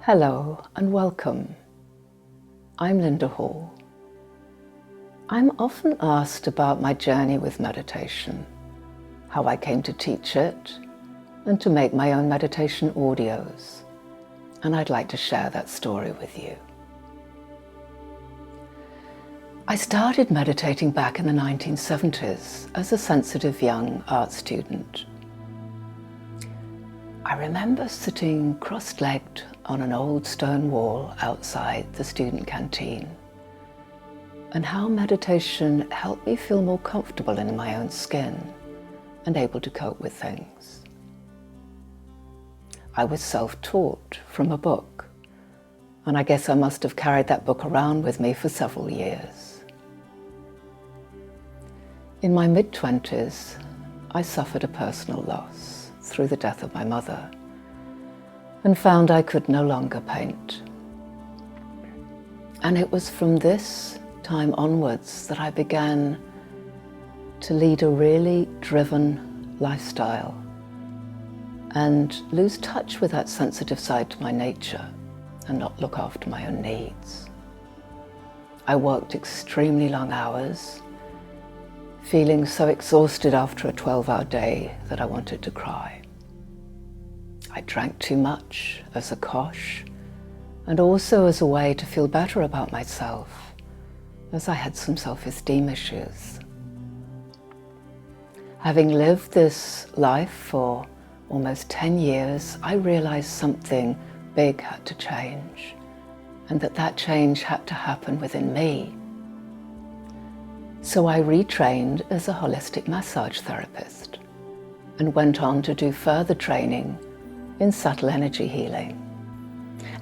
Hello and welcome. I'm Linda Hall. I'm often asked about my journey with meditation, how I came to teach it, and to make my own meditation audios, and I'd like to share that story with you. I started meditating back in the 1970s as a sensitive young art student. I remember sitting cross-legged on an old stone wall outside the student canteen, and how meditation helped me feel more comfortable in my own skin and able to cope with things. I was self-taught from a book, and I guess I must have carried that book around with me for several years. In my mid-20s, I suffered a personal loss through the death of my mother, and found I could no longer paint. And it was from this time onwards that I began to lead a really driven lifestyle and lose touch with that sensitive side to my nature and not look after my own needs. I worked extremely long hours, feeling so exhausted after a 12-hour day that I wanted to cry. I drank too much as a kosh, and also as a way to feel better about myself, as I had some self-esteem issues. Having lived this life for almost 10 years, I realized something big had to change, and that change had to happen within me. So I retrained as a holistic massage therapist and went on to do further training in subtle energy healing.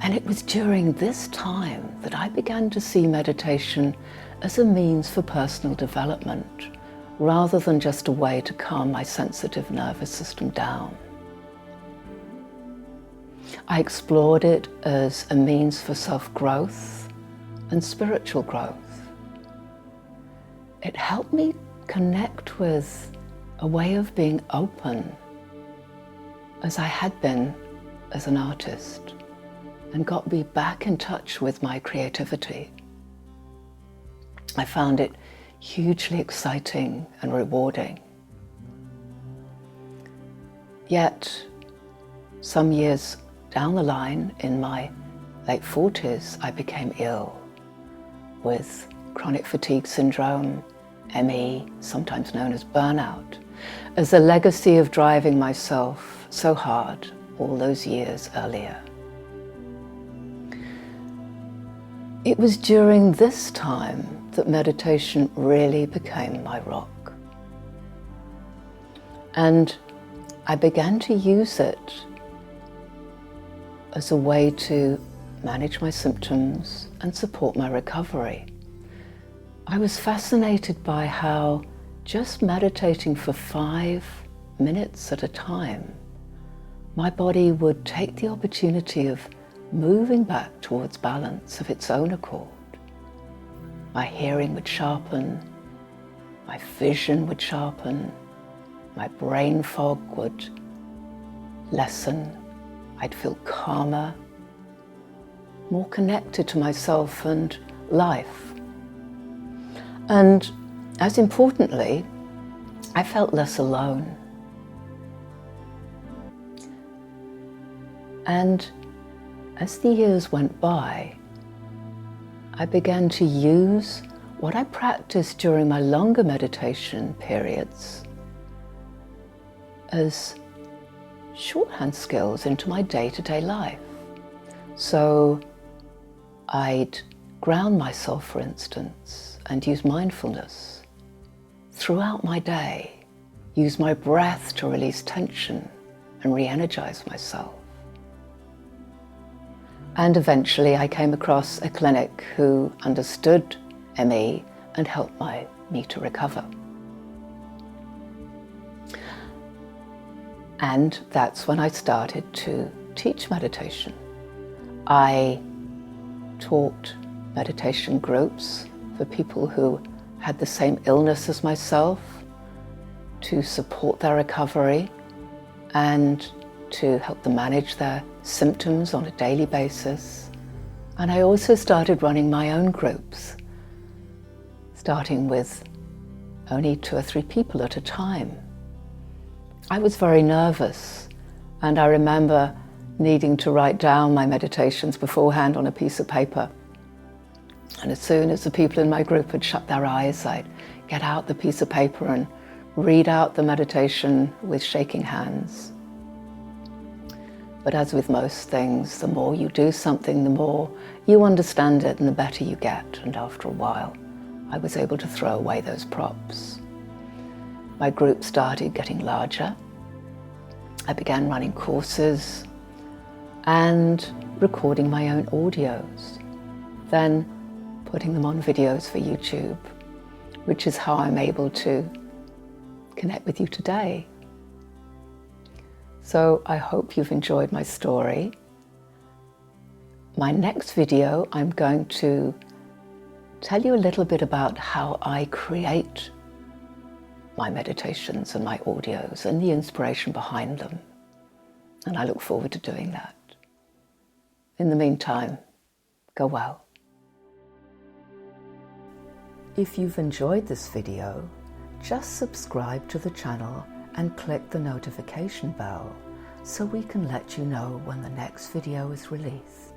And it was during this time that I began to see meditation as a means for personal development, rather than just a way to calm my sensitive nervous system down. I explored it as a means for self-growth and spiritual growth. It helped me connect with a way of being open, as I had been as an artist, and got me back in touch with my creativity. I found it hugely exciting and rewarding. Yet, some years down the line, in my late 40s, I became ill with chronic fatigue syndrome, ME, sometimes known as burnout, as a legacy of driving myself so hard all those years earlier. It was during this time that meditation really became my rock. And I began to use it as a way to manage my symptoms and support my recovery. I was fascinated by how just meditating for 5 minutes at a time, my body would take the opportunity of moving back towards balance of its own accord. My hearing would sharpen, my vision would sharpen, my brain fog would lessen, I'd feel calmer, more connected to myself and life. And as importantly, I felt less alone. And as the years went by, I began to use what I practiced during my longer meditation periods as shorthand skills into my day-to-day life. So I'd ground myself, for instance, and use mindfulness throughout my day, use my breath to release tension and re-energize myself. And eventually I came across a clinic who understood ME and helped me to recover. And that's when I started to teach meditation. I taught meditation groups for people who had the same illness as myself to support their recovery, and to help them manage their symptoms on a daily basis. And I also started running my own groups, starting with only 2 or 3 people at a time. I was very nervous, and I remember needing to write down my meditations beforehand on a piece of paper. And as soon as the people in my group had shut their eyes, I'd get out the piece of paper and read out the meditation with shaking hands. But as with most things, the more you do something, the more you understand it and the better you get. And after a while, I was able to throw away those props. My group started getting larger. I began running courses and recording my own audios, then putting them on videos for YouTube, which is how I'm able to connect with you today. So I hope you've enjoyed my story. My next video, I'm going to tell you a little bit about how I create my meditations and my audios and the inspiration behind them. And I look forward to doing that. In the meantime, go well. If you've enjoyed this video, just subscribe to the channel and click the notification bell so we can let you know when the next video is released.